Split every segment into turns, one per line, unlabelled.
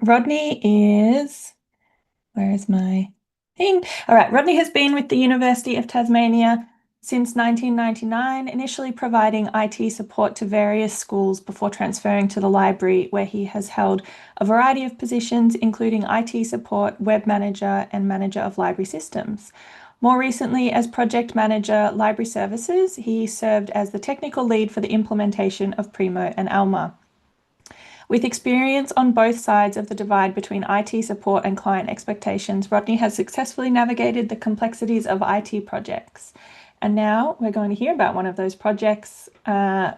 Rodney is, where is my thing? All right, Rodney has been with the University of Tasmania since 1999, initially providing IT support to various schools before transferring to the library, where he has held a variety of positions, including IT support, web manager, and manager of library systems. More recently, as project manager, library services, he served as the technical lead for the implementation of Primo and Alma. With experience on both sides of the divide between IT support and client expectations, Rodney has successfully navigated the complexities of IT projects. And now we're going to hear about one of those projects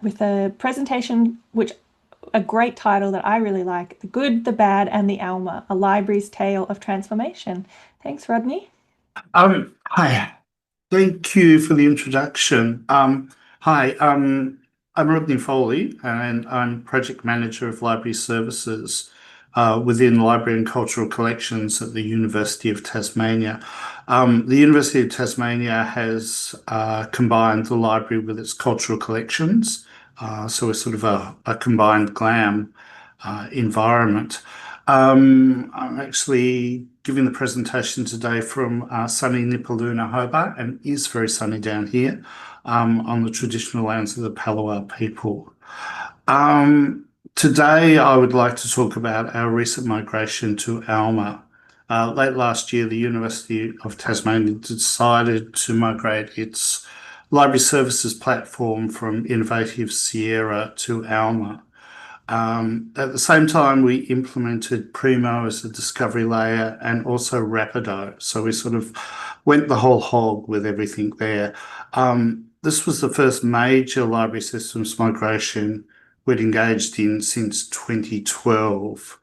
with a presentation, which a great title that I really like, The Good, the Bad, and the Alma, A Library's Tale of Transformation. Thanks, Rodney.
Hi. Thank you for the introduction. Hi, I'm Rodney Foley, and I'm Project Manager of Library Services within Library and Cultural Collections at the University of Tasmania. The University of Tasmania has combined the library with its cultural collections, so we're sort of a combined GLAM environment. I'm actually giving the presentation today from sunny Nipaluna, Hobart, and it is very sunny down here on the traditional lands of the Palawa people. Today, I would like to talk about our recent migration to Alma. Late last year, the University of Tasmania decided to migrate its library services platform from innovative Sierra to Alma. At the same time, we implemented Primo as a discovery layer and also Rapido. So we sort of went the whole hog with everything there. This was the first major library systems migration we'd engaged in since 2012.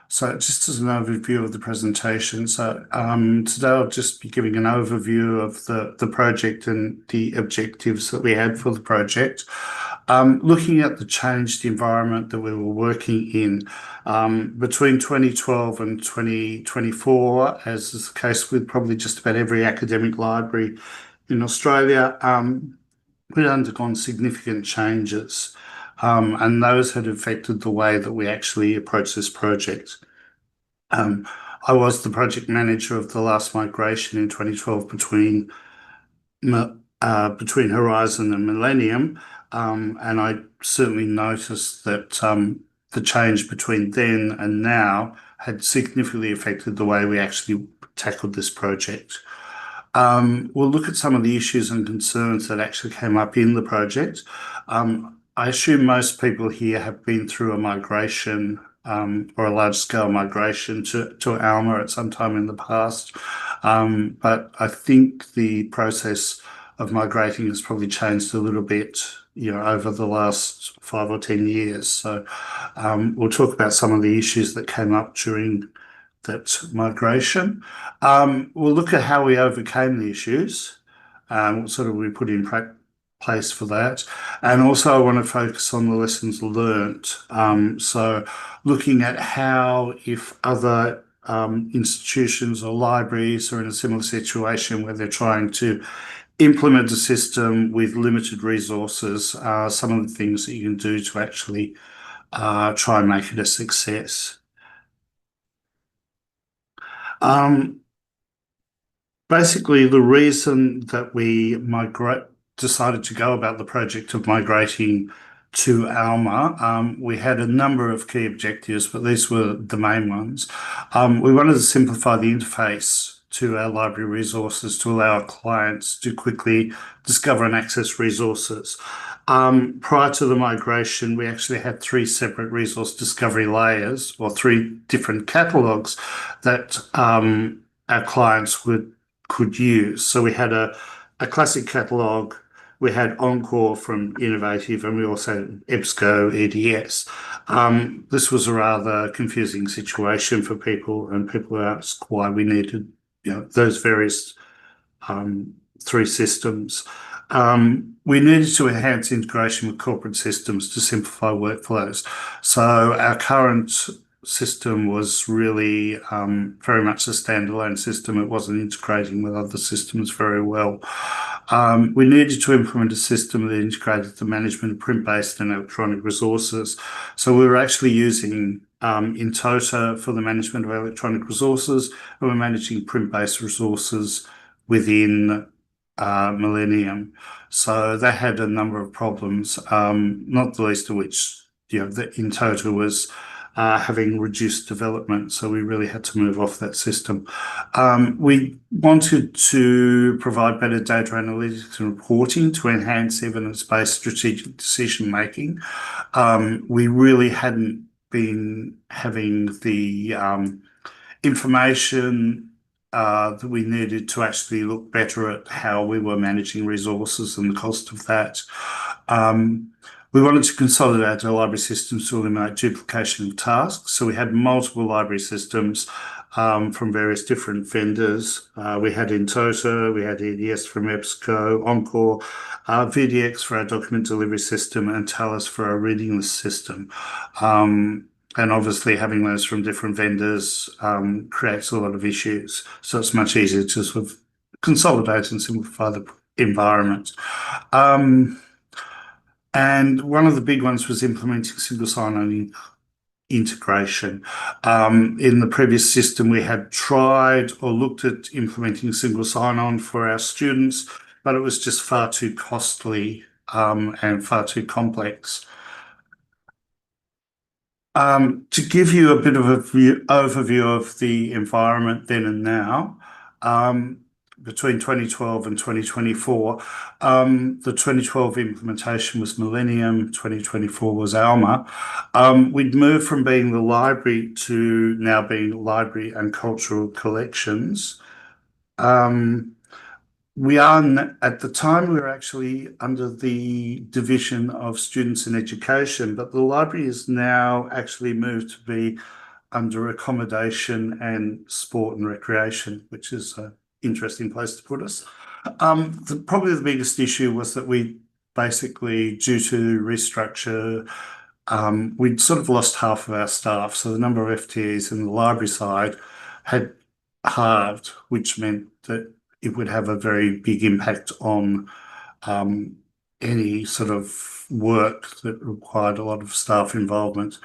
So just as an overview of the presentation, today I'll just be giving an overview of the project and the objectives that we had for the project. Looking at the changed environment that we were working in between 2012 and 2024, as is the case with probably just about every academic library in Australia, we'd undergone significant changes. And those had affected the way that we actually approach this project. I was the project manager of the last migration in 2012 between Horizon and Millennium, and I certainly noticed that the change between then and now had significantly affected the way we actually tackled this project. We'll look at some of the issues and concerns that actually came up in the project. I assume most people here have been through a migration or a large-scale migration to Alma at some time in the past. But I think the process of migrating has probably changed a little bit, over the last 5 or 10 years. So we'll talk about some of the issues that came up during that migration. We'll look at how we overcame the issues, what sort of we put in place for that. And also I want to focus on the lessons learnt. So looking at how if other institutions or libraries are in a similar situation where they're trying to implement a system with limited resources, some of the things that you can do to actually try and make it a success. Basically, the reason that we decided to go about the project of migrating to Alma, we had a number of key objectives, but these were the main ones. We wanted to simplify the interface to our library resources to allow our clients to quickly discover and access resources. Prior to the migration, we actually had 3 separate resource discovery layers, or 3 different catalogs that our clients could use. So we had a classic catalogue, we had Encore from Innovative, and we also had EBSCO EDS. This was a rather confusing situation for people, and people asked why we needed those various 3 systems. We needed to enhance integration with corporate systems to simplify workflows. So our current system was really very much a standalone system. It wasn't integrating with other systems very well. We needed to implement a system that integrated the management of print-based and electronic resources. So we were actually using Intota for the management of electronic resources, and we're managing print-based resources within Millennium. So that had a number of problems, not the least of which, in total was having reduced development. So we really had to move off that system. We wanted to provide better data analytics and reporting to enhance evidence-based strategic decision making. We really hadn't been having the information that we needed to actually look better at how we were managing resources and the cost of that. We wanted to consolidate our library systems to eliminate duplication of tasks. So we had multiple library systems from various different vendors. We had Intota, we had EDS from EBSCO, Encore, VDX for our document delivery system, and Talus for our reading list system. And obviously having those from different vendors creates a lot of issues. So it's much easier to sort of consolidate and simplify the environment. And one of the big ones was implementing single sign-on integration. In the previous system, we had tried or looked at implementing single sign-on for our students, but it was just far too costly and far too complex. To give you a bit of a overview of the environment then and now, between 2012 and 2024, the 2012 implementation was Millennium, 2024 was Alma. We'd moved from being the library to now being library and cultural collections. At the time, we were actually under the division of students in education, but the library is now actually moved to be under accommodation and sport and recreation, which is an interesting place to put us. Probably the biggest issue was that we basically, due to restructure, we'd sort of lost half of our staff. So the number of FTEs in the library side had halved, which meant that it would have a very big impact on any sort of work that required a lot of staff involvement.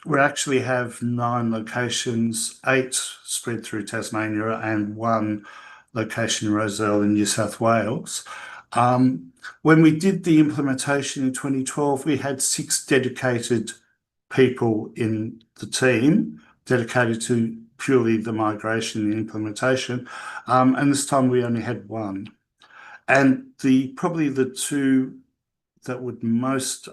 We actually have 9 locations, 8 spread through Tasmania and 1 location in Rozelle in New South Wales. When we did the implementation in 2012, we had 6 dedicated people in the team dedicated to purely the migration and implementation. And this time we only had 1. And probably the 2 that would most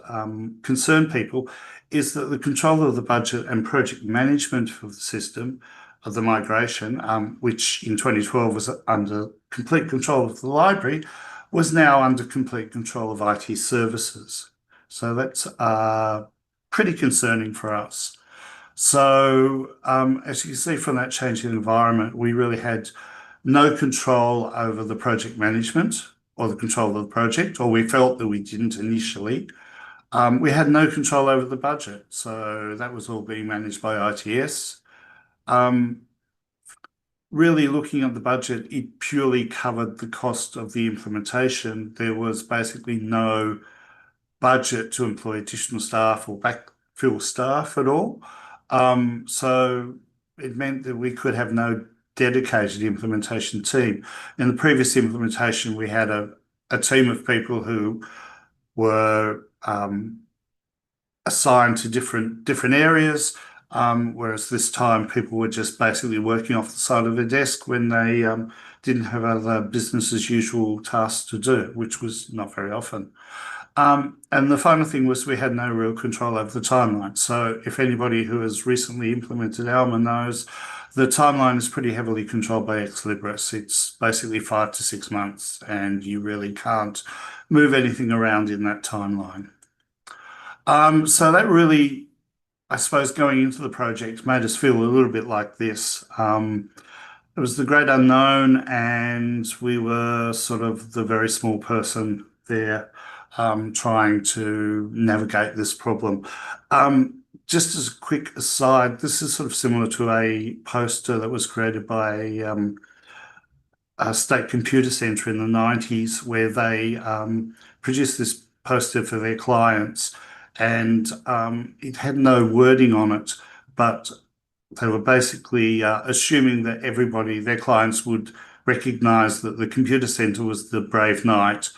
concern people is that the control of the budget and project management of the system of the migration, which in 2012 was under complete control of the library, was now under complete control of IT services. So that's pretty concerning for us. So as you can see from that change in environment, we really had no control over the project management or the control of the project, or we felt that we didn't initially. We had no control over the budget, so that was all being managed by ITS. Really looking at the budget, it purely covered the cost of the implementation. There was basically no budget to employ additional staff or backfill staff at all. So it meant that we could have no dedicated implementation team. In the previous implementation, we had a team of people who were assigned to different areas, whereas this time people were just basically working off the side of their desk when they didn't have other business as usual tasks to do, which was not very often. And the final thing was we had no real control over the timeline. So if anybody who has recently implemented Alma knows, the timeline is pretty heavily controlled by Ex Libris. It's basically 5 to 6 months, and you really can't move anything around in that timeline. So that really, I suppose, going into the project made us feel a little bit like this. It was the great unknown, and we were sort of the very small person there trying to navigate this problem. just as a quick aside, this is sort of similar to a poster that was created by a state computer centre in the 90s, where they produced this poster for their clients, and it had no wording on it, but they were basically assuming that everybody, their clients, would recognise that the computer centre was the brave knight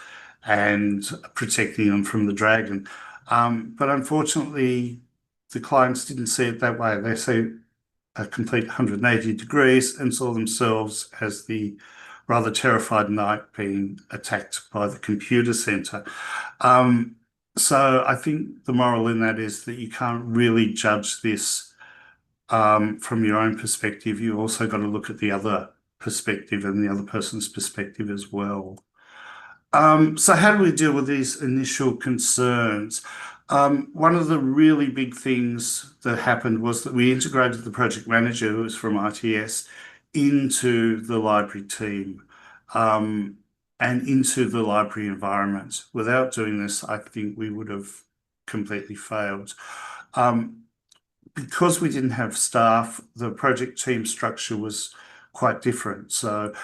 and protecting them from the dragon. But unfortunately, the clients didn't see it that way. They see a complete 180 degrees and saw themselves as the rather terrified knight being attacked by the computer centre. So I think the moral in that is that you can't really judge this from your own perspective. You also got to look at the other perspective and the other person's perspective as well. So how do we deal with these initial concerns? One of the really big things that happened was that we integrated the project manager, who was from ITS, into the library team and into the library environment. Without doing this, I think we would have completely failed. Because we didn't have staff, the project team structure was quite different. So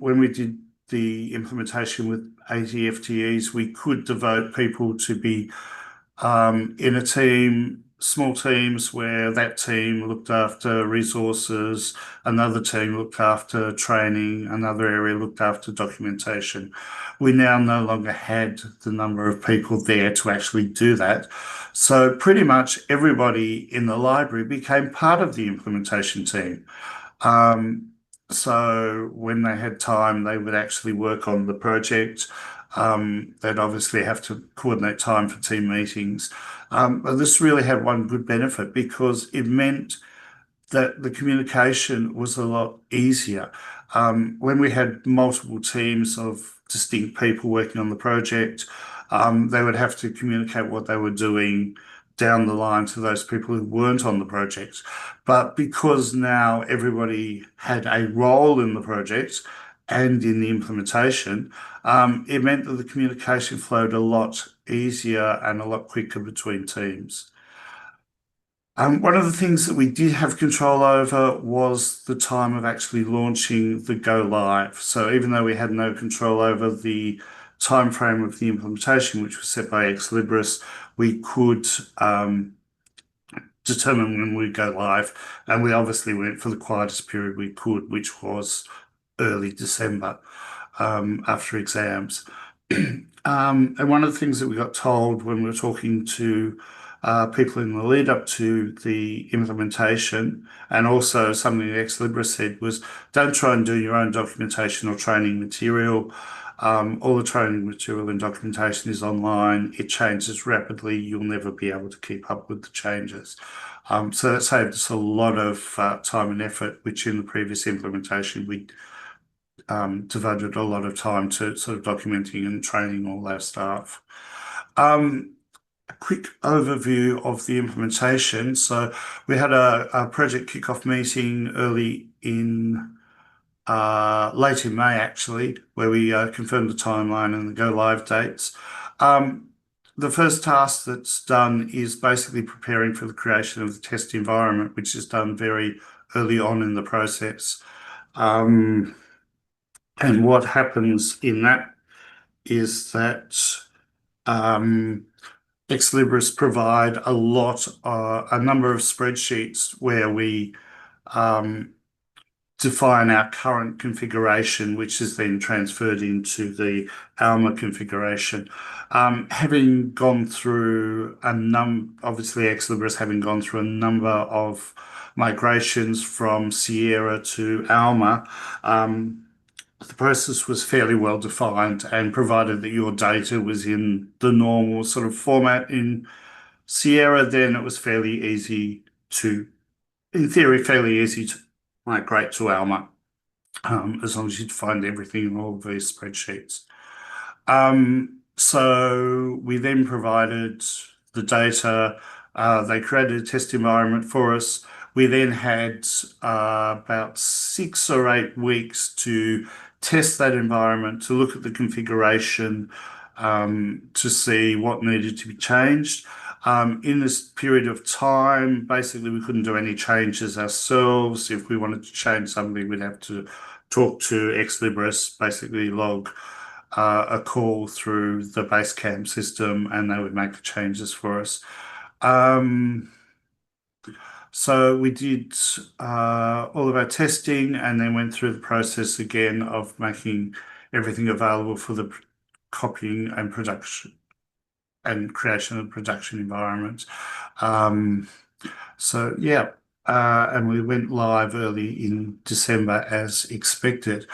when we did the implementation with 80 FTEs, we could devote people to be in a team, small teams where that team looked after resources, another team looked after training, another area looked after documentation. We now no longer had the number of people there to actually do that. So pretty much everybody in the library became part of the implementation team. So when they had time, they would actually work on the project. They'd obviously have to coordinate time for team meetings. But this really had one good benefit because it meant that the communication was a lot easier. When we had multiple teams of distinct people working on the project, they would have to communicate what they were doing down the line to those people who weren't on the project. But because now everybody had a role in the project and in the implementation, it meant that the communication flowed a lot easier and a lot quicker between teams. One of the things that we did have control over was the time of actually launching the go live. So even though we had no control over the time frame of the implementation, which was set by Ex Libris, we could determine when we'd go live. And we obviously went for the quietest period we could, which was early December after exams. And one of the things that we got told when we were talking to people in the lead up to the implementation, and also something that Ex Libris said, was don't try and do your own documentation or training material. All the training material and documentation is online. It changes rapidly. You'll never be able to keep up with the changes. So that saved us a lot of time and effort, which in the previous implementation we devoted a lot of time to sort of documenting and training all our staff. A quick overview of the implementation. So we had a project kickoff meeting early in late in May, actually, where we confirmed the timeline and the go live dates. The first task that's done is basically preparing for the creation of the test environment, which is done very early on in the process. And what happens in that is that Ex Libris provide a number of spreadsheets where we define our current configuration, which is then transferred into the Alma configuration. Having gone through obviously Ex Libris having gone through a number of migrations from Sierra to Alma, the process was fairly well defined, and provided that your data was in the normal sort of format in Sierra, then it was fairly easy to, in theory, fairly easy to migrate to Alma, as long as you'd find everything in all of these spreadsheets. So we then provided the data. They created a test environment for us. We then had about 6 or 8 weeks to test that environment, to look at the configuration, to see what needed to be changed. In this period of time, basically, we couldn't do any changes ourselves. If we wanted to change something, we'd have to talk to Ex Libris, basically log a call through the Basecamp system, and they would make the changes for us. So we did all of our testing and then went through the process again of making everything available for the copying and production and creation of production environment. So yeah, and we went live early in December as expected.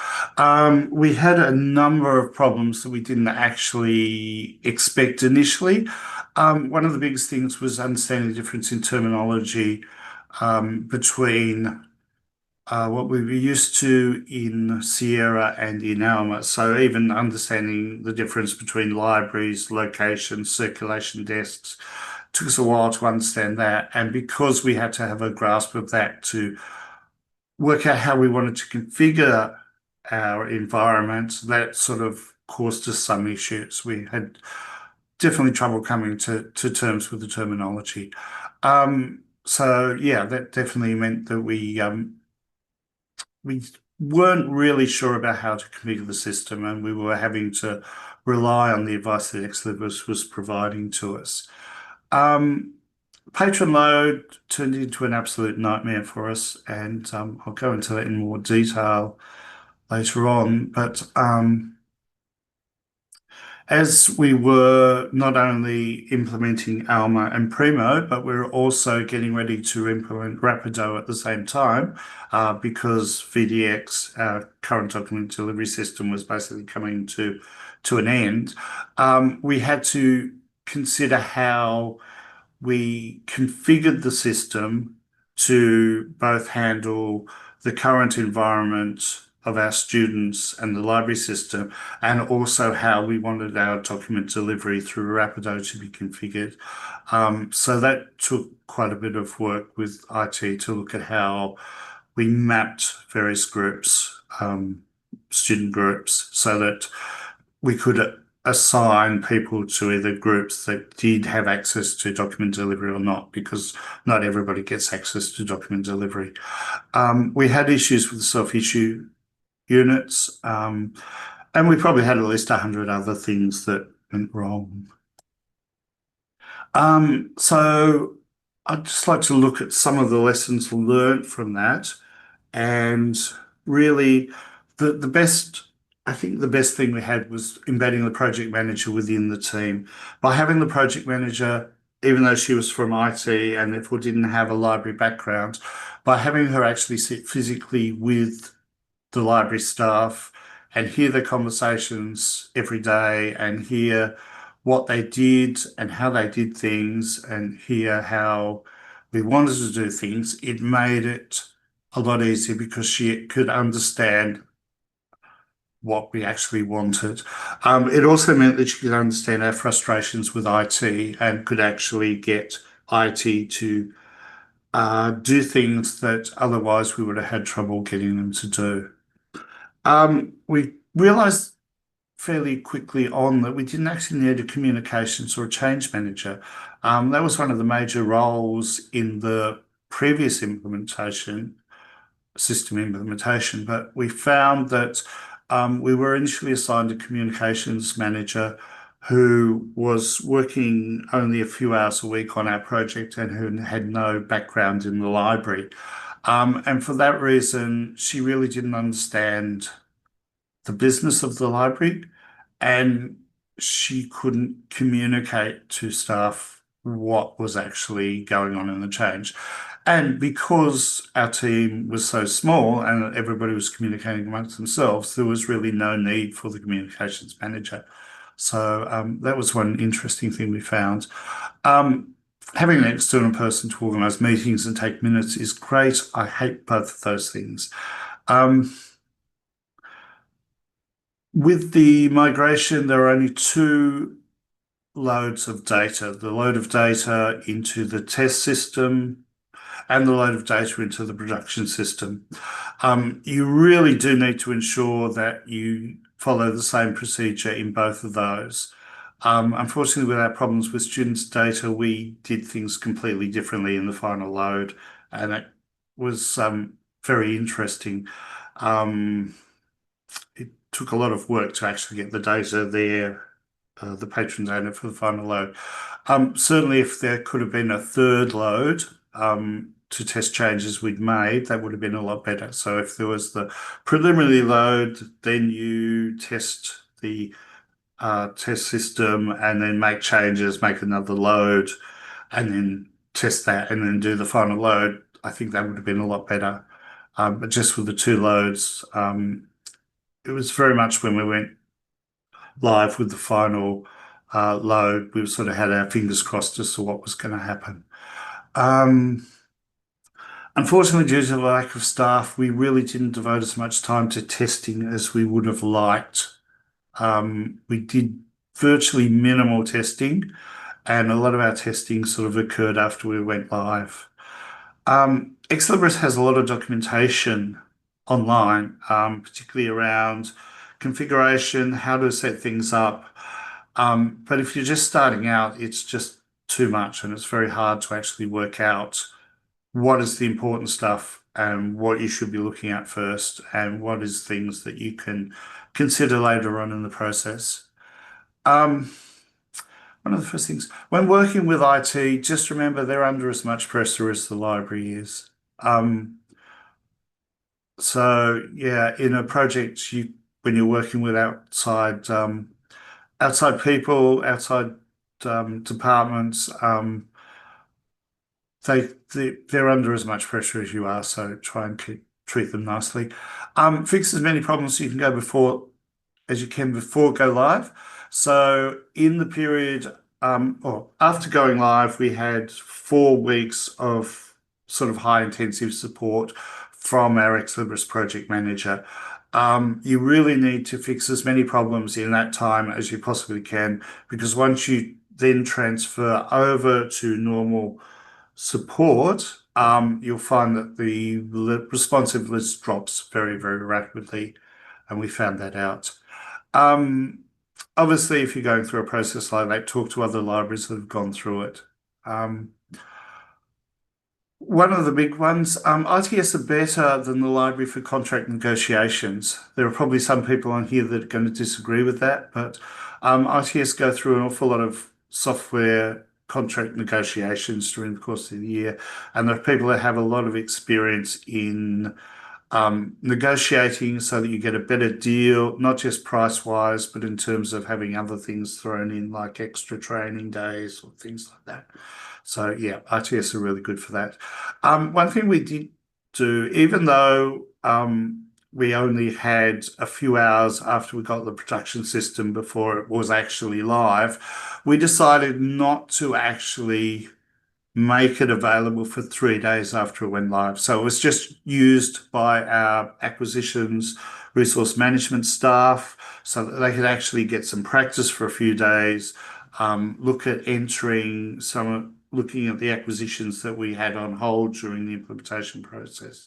We had a number of problems that we didn't actually expect initially. One of the biggest things was understanding the difference in terminology between what we were used to in Sierra and in Alma. So even understanding the difference between libraries, locations, circulation desks took us a while to understand that. And because we had to have a grasp of that to work out how we wanted to configure our environment, that sort of caused us some issues. We had definitely trouble coming to terms with the terminology. So yeah, that definitely meant that we weren't really sure about how to configure the system, and we were having to rely on the advice that Ex Libris was providing to us. Patron load turned into an absolute nightmare for us, and I'll go into that in more detail later on. But as we were not only implementing Alma and Primo, but we were also getting ready to implement Rapido at the same time, because VDX, our current document delivery system, was basically coming to an end. We had to consider how we configured the system to both handle the current environment of our students and the library system, and also how we wanted our document delivery through Rapido to be configured. So that took quite a bit of work with IT to look at how we mapped various groups, student groups, so that we could assign people to either groups that did have access to document delivery or not, because not everybody gets access to document delivery. We had issues with the self-issue units, and we probably had at least 100 other things that went wrong. So I'd just like to look at some of the lessons learned from that, and really the best, I think the best thing we had was embedding the project manager within the team. By having the project manager, even though she was from IT and therefore didn't have a library background, by having her actually sit physically with the library staff and hear their conversations every day and hear what they did and how they did things and hear how we wanted to do things, it made it a lot easier because she could understand what we actually wanted. It also meant that she could understand our frustrations with IT and could actually get IT to do things that otherwise we would have had trouble getting them to do. We realized fairly quickly on that we didn't actually need a communications or a change manager. That was one of the major roles in the previous system implementation, but we found that we were initially assigned a communications manager who was working only a few hours a week on our project and who had no background in the library. And for that reason, she really didn't understand the business of the library, and she couldn't communicate to staff what was actually going on in the change. And because our team was so small and everybody was communicating amongst themselves, there was really no need for the communications manager. So that was one interesting thing we found. Having an external person to organise meetings and take minutes is great. I hate both of those things. With the migration, there are only two loads of data, the load of data into the test system and the load of data into the production system. You really do need to ensure that you follow the same procedure in both of those. Unfortunately, with our problems with students' data, we did things completely differently in the final load, and it was very interesting. Um, it took a lot of work to actually get the data there, the patron data for the final load. Certainly, if there could have been a third load to test changes we'd made, that would have been a lot better. So if there was the preliminary load, then you test the test system and then make changes, make another load, and then test that and then do the final load. I think that would have been a lot better. But just with the two loads, it was very much when we went live with the final load, we sort of had our fingers crossed as to what was going to happen. Um, Unfortunately, due to the lack of staff, we really didn't devote as much time to testing as we would have liked. We did virtually minimal testing, and a lot of our testing sort of occurred after we went live. Ex Libris has a lot of documentation online, particularly around configuration, how to set things up. But if you're just starting out, it's just too much, and it's very hard to actually work out what is the important stuff and what you should be looking at first, and what is things that you can consider later on in the process. Um, One of the first things, when working with IT, just remember they're under as much pressure as the library is. So yeah, in a project, when you're working with outside people, outside departments, they're under as much pressure as you are. So try and treat them nicely. Fix as many problems as you can go before as you can before go live. So in the period, or after going live, we had 4 weeks of sort of high intensive support from our Ex Libris project manager. You really need to fix as many problems in that time as you possibly can, because once you then transfer over to normal support, you'll find that the responsive list drops very, very rapidly, and we found that out. Um, Obviously, if you're going through a process like that, talk to other libraries that have gone through it. One of the big ones, ITS are better than the library for contract negotiations. There are probably some people on here that are going to disagree with that, but ITS go through an awful lot of software contract negotiations during the course of the year, and there are people that have a lot of experience in negotiating so that you get a better deal, not just price-wise, but in terms of having other things thrown in, like extra training days or things like that. So yeah, RTS are really good for that. One thing we did do, even though we only had a few hours after we got the production system before it was actually live, we decided not to actually make it available for 3 days after it went live. So it was just used by our acquisitions resource management staff so that they could actually get some practice for a few days, look at looking at the acquisitions that we had on hold during the implementation process.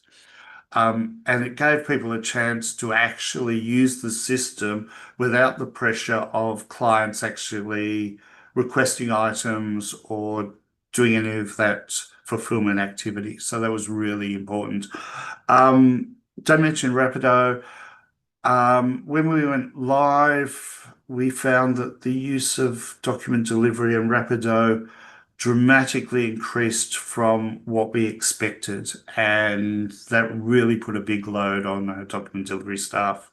And it gave people a chance to actually use the system without the pressure of clients actually requesting items or doing any of that fulfillment activity. So that was really important. Don't mention Rapido. When we went live, we found that the use of document delivery and Rapido dramatically increased from what we expected, and that really put a big load on our document delivery staff,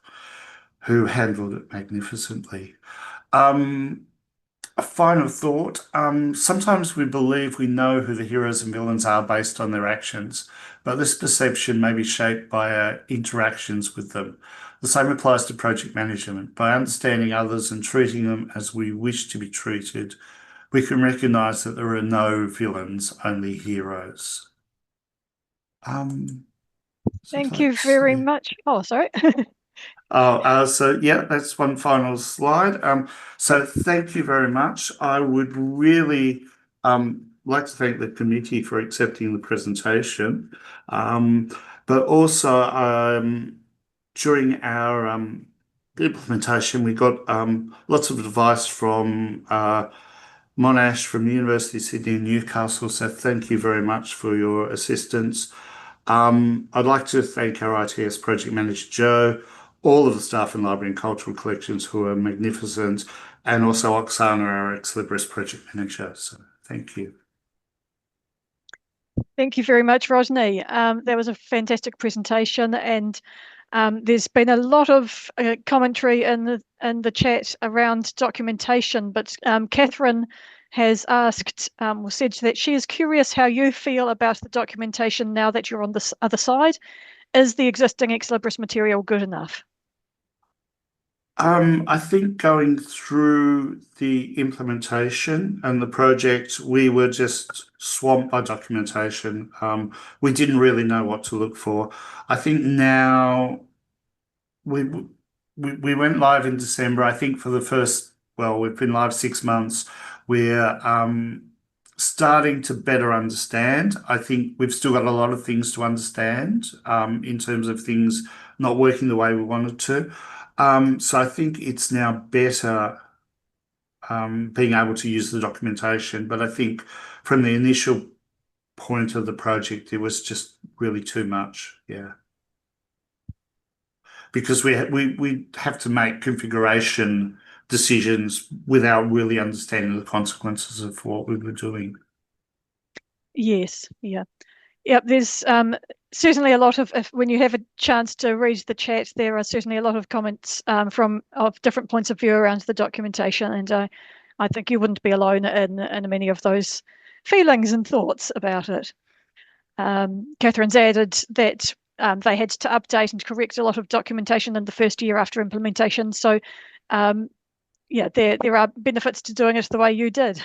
who handled it magnificently. A final thought. Sometimes we believe we know who the heroes and villains are based on their actions, but this perception may be shaped by our interactions with them. The same applies to project management. By understanding others and treating them as we wish to be treated, we can recognize that there are no villains, only heroes. So
Thank you
let's
very
see.
much. Oh, sorry.
So yeah, that's one final slide. So thank you very much. I would really like to thank the committee for accepting the presentation, but also during our the implementation, we got lots of advice from Monash from the University of Sydney and Newcastle. So thank you very much for your assistance. I'd like to thank our ITS project manager, Joe, all of the staff in Library and Cultural Collections who are magnificent, and also Oksana, our ex-Libris project manager. So thank you.
Thank you very much, Rodney. That was a fantastic presentation, and there's been a lot of commentary in the chat around documentation, but Catherine has asked or said that she is curious how you feel about the documentation now that you're on this other side. Is the existing Ex Libris material good enough?
I think going through the implementation and the project, we were just swamped by documentation. We didn't really know what to look for. I think now we we went live in December. I think for the first, well, we've been live 6 months. We're starting to better understand. I think we've still got a lot of things to understand in terms of things not working the way we wanted to. So I think it's now better being able to use the documentation. But I think from the initial point of the project, it was just really too much. Yeah. Because we have to make configuration decisions without really understanding the consequences of what we were doing.
Yes, yeah. Yep, there's certainly a lot of, when you have a chance to read the chat, there are certainly a lot of comments of different points of view around the documentation, and I think you wouldn't be alone in many of those feelings and thoughts about it. Catherine's added that they had to update and correct a lot of documentation in the first year after implementation. So, yeah, there are benefits to doing it the way you did.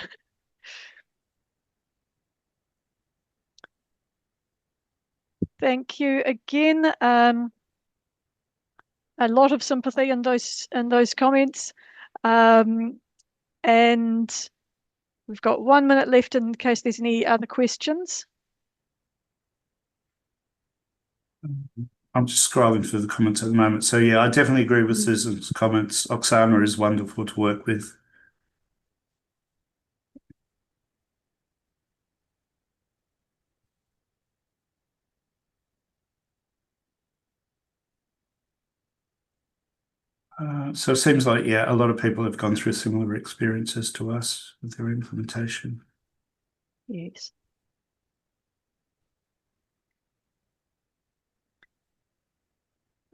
Thank you again. A lot of sympathy in those comments. And we've got 1 minute left in case there's any other questions.
I'm just scrolling through the comments at the moment. So yeah, I definitely agree with Susan's comments. Oksana is wonderful to work with. So it seems like, yeah, a lot of people have gone through similar experiences to us with their implementation.
Yes.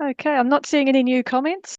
Okay, I'm not seeing any new comments.